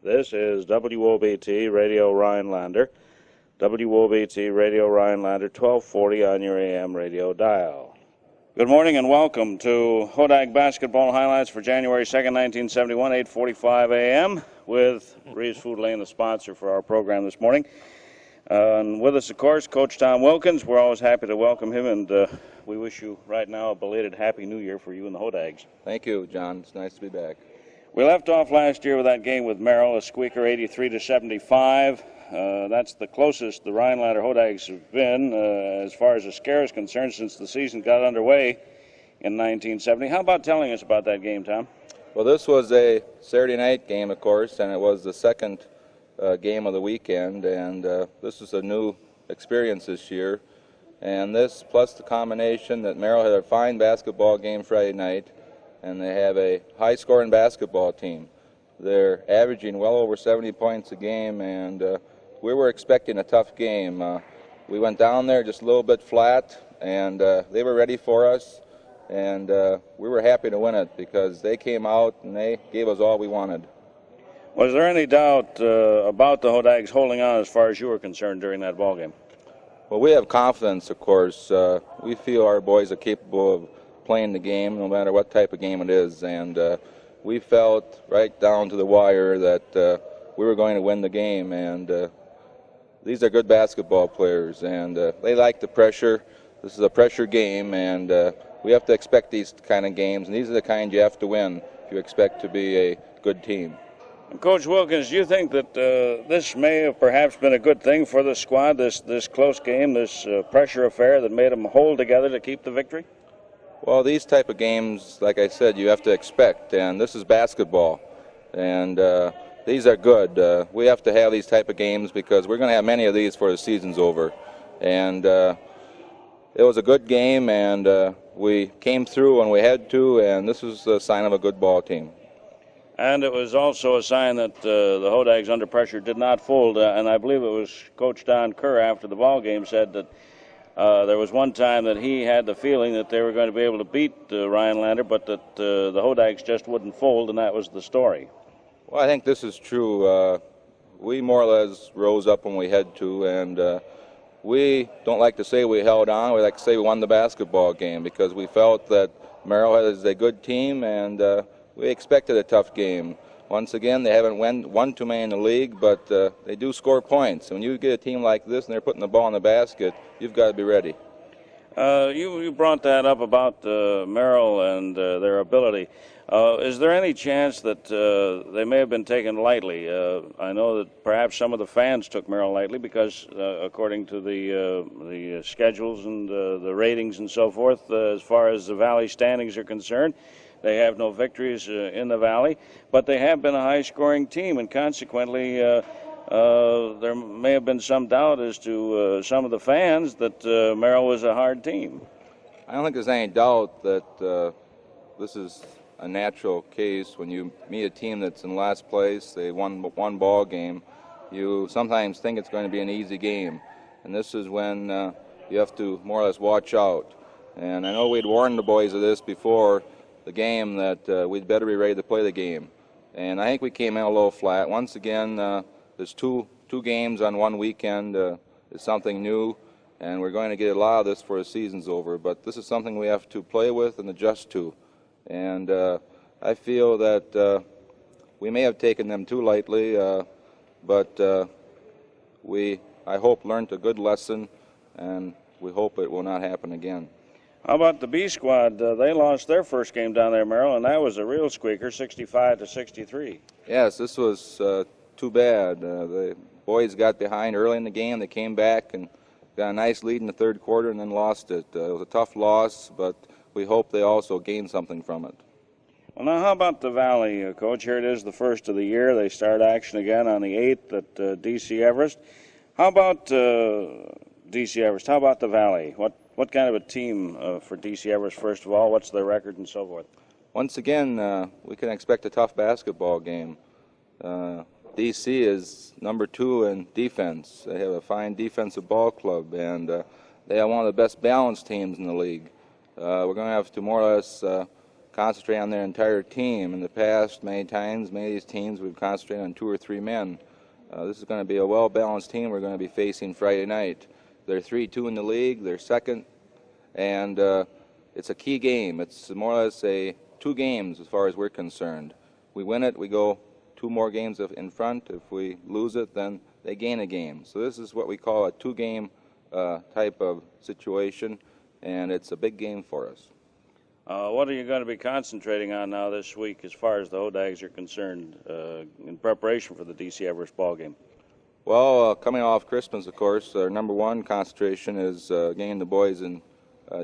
This is WOBT Radio Rhinelander. WOBT Radio Rhinelander, 1240 on your AM radio dial. Good morning and welcome to Hodag Basketball Highlights for January 2nd, 1971, 8:45 a.m. with Reeves Food Lane, the sponsor for our program this morning. And with us, of course, Coach Tom Wilkins. We're always happy to welcome him, and we wish you right now a belated Happy New Year for you and the Hodags. Thank you, John. It's nice to be back. We left off last year with that game with Merrill, a squeaker 83-75. That's the closest the Rhinelander Hodags have been as far as the scare is concerned since the season got underway in 1970. How about telling us about that game, Tom? Well, this was a Saturday night game, of course, and it was the second game of the weekend, and this is a new experience this year. And this, plus the combination that Merrill had a fine basketball game Friday night, and they have a high-scoring basketball team. They're averaging well over 70 points a game, and we were expecting a tough game. We went down there just a little bit flat, and they were ready for us, and we were happy to win it because they came out and they gave us all we wanted. Was there any doubt about the Hodags holding on as far as you were concerned during that ball game? Well, we have confidence, of course. We feel our boys are capable of playing the game no matter what type of game it is, and we felt right down to the wire that we were going to win the game, and these are good basketball players, and they like the pressure. This is a pressure game, and we have to expect these kind of games, and these are the kind you have to win if you expect to be a good team. Coach Wilkins, do you think that this may have perhaps been a good thing for the squad, this close game, this pressure affair that made them hold together to keep the victory? Well, these type of games, like I said, you have to expect, and this is basketball, and these are good. We have to have these type of games because we're going to have many of these before the season's over. And it was a good game, and we came through when we had to, and this was a sign of a good ball team. And it was also a sign that the Hodags under pressure did not fold, and I believe it was Coach Don Kerr after the ball game said that there was one time that he had the feeling that they were going to be able to beat Rhinelander, but that the Hodags just wouldn't fold, and that was the story. Well, I think this is true. We more or less rose up when we had to, and we don't like to say we held on. We like to say we won the basketball game because we felt that Merrill is a good team, and we expected a tough game. Once again, they haven't won too many in the league, but they do score points. When you get a team like this and they're putting the ball in the basket, you've got to be ready. You brought that up about Merrill and their ability. Is there any chance that they may have been taken lightly? I know that perhaps some of the fans took Merrill lightly because, according to the schedules and the ratings and so forth, as far as the Valley standings are concerned, they have no victories in the Valley, but they have been a high-scoring team, and consequently there may have been some doubt as to some of the fans that Merrill was a hard team. I don't think there's any doubt that this is a natural case. When you meet a team that's in last place, they won one ball game, you sometimes think it's going to be an easy game, and this is when you have to more or less watch out. And I know we'd warned the boys of this before the game that we'd better be ready to play the game, and I think we came in a little flat. Once again, there's two games on one weekend. It's something new, and we're going to get a lot of this before the season's over, but this is something we have to play with and adjust to. And I feel that we may have taken them too lightly, but I hope, learned a good lesson, and we hope it will not happen again. How about the B squad? They lost their first game down there, Merrill, and that was a real squeaker, 65-63. Yes, this was too bad. The boys got behind early in the game. They came back and got a nice lead in the third quarter and then lost it. It was a tough loss, but we hope they also gained something from it. Well, now, how about the Valley, Coach? Here it is, the first of the year. They start action again on the 8th at D.C. Everest. How about D.C. Everest? How about the Valley? What kind of a team for D.C. Everest, first of all? What's their record and so forth? Once again, we can expect a tough basketball game. D.C. is number 2 in defense. They have a fine defensive ball club, and they are one of the best balanced teams in the league. We're going to have to more or less concentrate on their entire team. In the past, many times, many of these teams, we've concentrated on 2 or 3 men. This is going to be a well-balanced team we're going to be facing Friday night. They're 3-2 in the league. They're second, and it's a key game. It's more or less 2 games as far as we're concerned. We win it, we go 2 more games in front. If we lose it, then they gain a game. So this is what we call a 2-game type of situation, and it's a big game for us. What are you going to be concentrating on now this week as far as the Hodags are concerned in preparation for the D.C. Everest ball game? Well, coming off Christmas, of course, our number 1 concentration is getting the boys in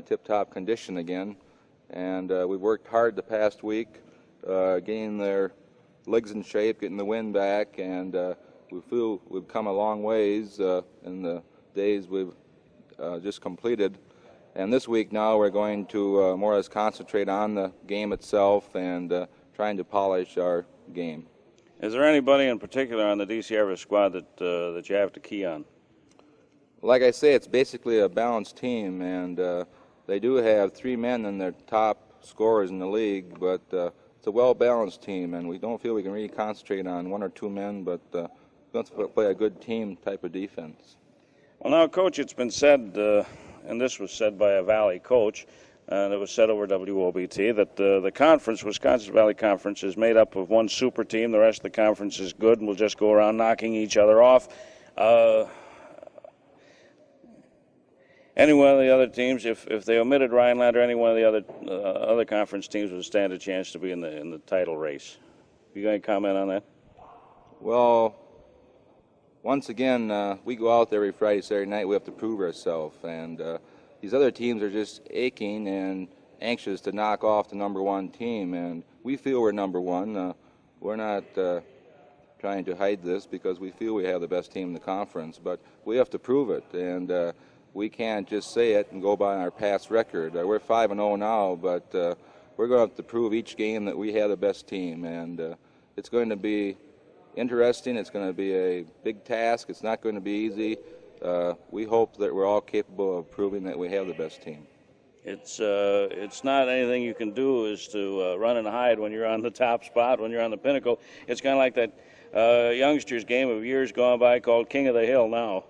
tip-top condition again. And we've worked hard the past week, getting their legs in shape, getting the wind back, and we feel we've come a long ways in the days we've just completed. And this week now we're going to more or less concentrate on the game itself and trying to polish our game. Is there anybody in particular on the D.C. Everest squad that you have to key on? Like I say, it's basically a balanced team, and they do have 3 men in their top scorers in the league, but it's a well-balanced team, and we don't feel we can really concentrate on 1 or 2 men, but let's play a good team type of defense. Well, now, Coach, it's been said, and this was said by a Valley coach, and it was said over WOBT, that the conference, Wisconsin Valley Conference, is made up of 1 super team. The rest of the conference is good, and we'll just go around knocking each other off. Any one of the other teams, if they omitted Rhineland or any one of the other conference teams, would stand a chance to be in the title race. You got any comment on that? Well, once again, we go out there every Friday, Saturday night. We have to prove ourselves, and these other teams are just aching and anxious to knock off the number 1 team, and we feel we're number 1. We're not trying to hide this because we feel we have the best team in the conference, but we have to prove it, and we can't just say it and go by our past record. We're 5-0 now, but we're going to have to prove each game that we have the best team, and it's going to be interesting. It's going to be a big task. It's not going to be easy. We hope that we're all capable of proving that we have the best team. It's not anything you can do is to run and hide when you're on the top spot, when you're on the pinnacle. It's kind of like that youngsters game of years gone by called King of the Hill now.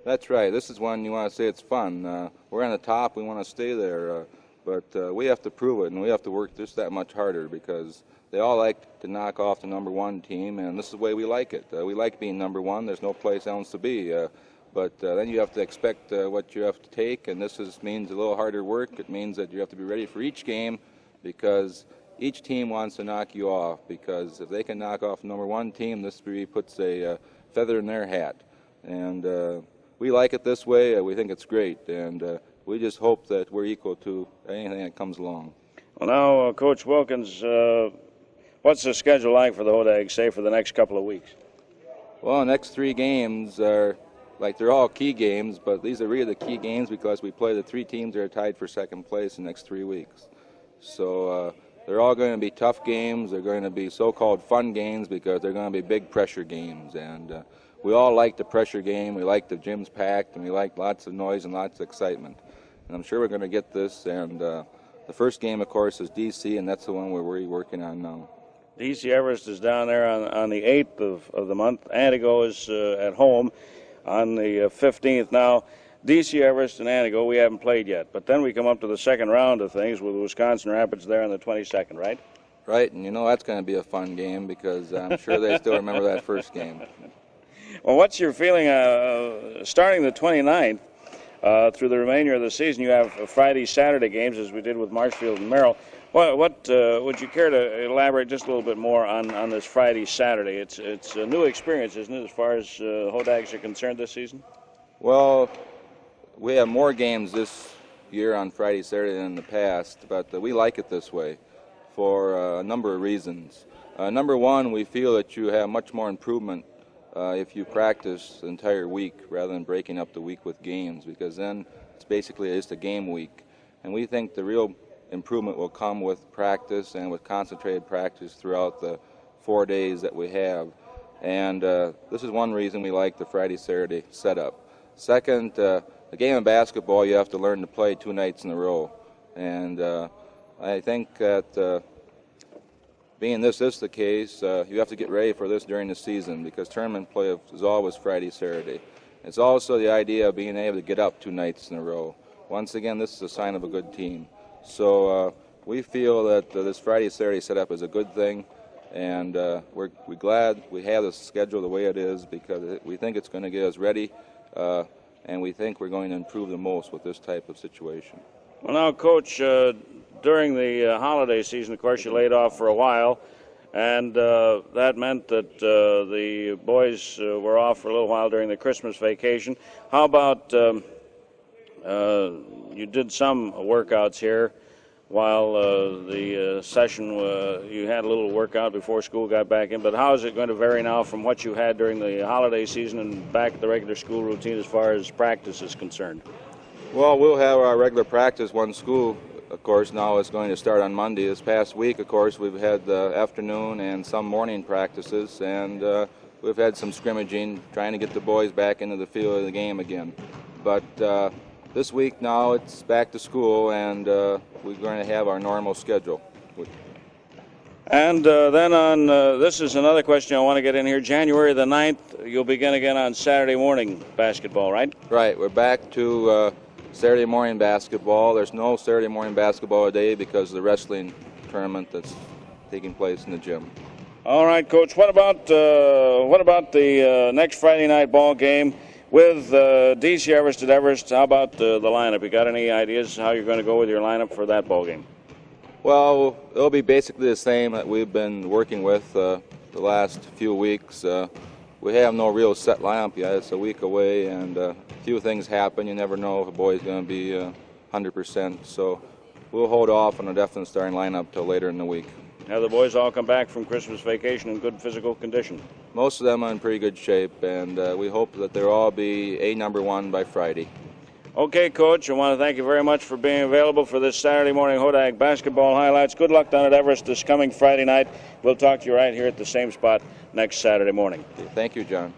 That's right. This is one you want to say it's fun. We're on the top. We want to stay there. But we have to prove it, and we have to work just that much harder because they all like to knock off the number 1 team, and this is the way we like it. We like being number 1. There's no place else to be. But then you have to expect what you have to take, and this means a little harder work. It means that you have to be ready for each game because each team wants to knock you off, because if they can knock off the number 1 team, this really puts a feather in their hat. And we like it this way. We think it's great, and we just hope that we're equal to anything that comes along. Well, now, Coach Wilkins, what's the schedule like for the Hodags, say, for the next couple of weeks? Well, the next 3 games are, they're all key games, but these are really the key games because we play the 3 teams that are tied for second place the next 3 weeks. So they're all going to be tough games. They're going to be so-called fun games because they're going to be big pressure games, and we all like the pressure game. We like the gyms packed, and we like lots of noise and lots of excitement. And I'm sure we're going to get this. And the first game, of course, is D.C., and that's the one we're really working on now. D.C. Everest is down there on the 8th of the month. Antigo is at home on the 15th. Now, D.C. Everest and Antigo, we haven't played yet. But then we come up to the second round of things with Wisconsin Rapids there on the 22nd, right? Right, and you know that's going to be a fun game because I'm sure they still remember that first game. Well, what's your feeling starting the 29th through the remainder of the season? You have Friday, Saturday games as we did with Marshfield and Merrill. What would you care to elaborate just a little bit more on this Friday, Saturday? It's a new experience, isn't it, as far as Hodags are concerned this season? Well, we have more games this year on Friday, Saturday than in the past, but we like it this way for a number of reasons. Number 1, we feel that you have much more improvement if you practice the entire week rather than breaking up the week with games, because then it's basically just a game week. And we think the real improvement will come with practice and with concentrated practice throughout the 4 days that we have. And this is one reason we like the Friday-Saturday setup. Second, the game of basketball you have to learn to play 2 nights in a row. And I think that being this is the case, you have to get ready for this during the season because tournament play is always Friday, Saturday. It's also the idea of being able to get up 2 nights in a row. Once again, this is a sign of a good team. So we feel that this Friday, Saturday setup is a good thing, and we're glad we have the schedule the way it is because we think it's going to get us ready, and we think we're going to improve the most with this type of situation. Well, now, Coach, during the holiday season, of course, you laid off for a while, and that meant that the boys were off for a little while during the Christmas vacation. How about you did some workouts here while the session, you had a little workout before school got back in, but how is it going to vary now from what you had during the holiday season and back to the regular school routine as far as practice is concerned? Well, we'll have our regular practice when school, of course, now is going to start on Monday. This past week, of course, we've had afternoon and some morning practices, and we've had some scrimmaging, trying to get the boys back into the field of the game again. But this week now it's back to school, and we're going to have our normal schedule. And then on, this is another question I want to get in here. January the 9th, you'll begin again on Saturday morning basketball, right? Right. We're back to Saturday morning basketball. There's no Saturday morning basketball today because of the wrestling tournament that's taking place in the gym. All right, Coach. What about the next Friday night ball game with DC Everest at Everest? How about the lineup? You got any ideas how you're going to go with your lineup for that ball game? Well, it'll be basically the same that we've been working with the last few weeks. We have no real set lineup yet. It's a week away, and a few things happen. You never know if a boy's going to be 100%. So we'll hold off on a definite starting lineup till later in the week. Have the boys all come back from Christmas vacation in good physical condition? Most of them are in pretty good shape, and we hope that they'll all be #1 by Friday. Okay, Coach, I want to thank you very much for being available for this Saturday morning Hodag basketball highlights. Good luck down at Everest this coming Friday night. We'll talk to you right here at the same spot next Saturday morning. Thank you, John.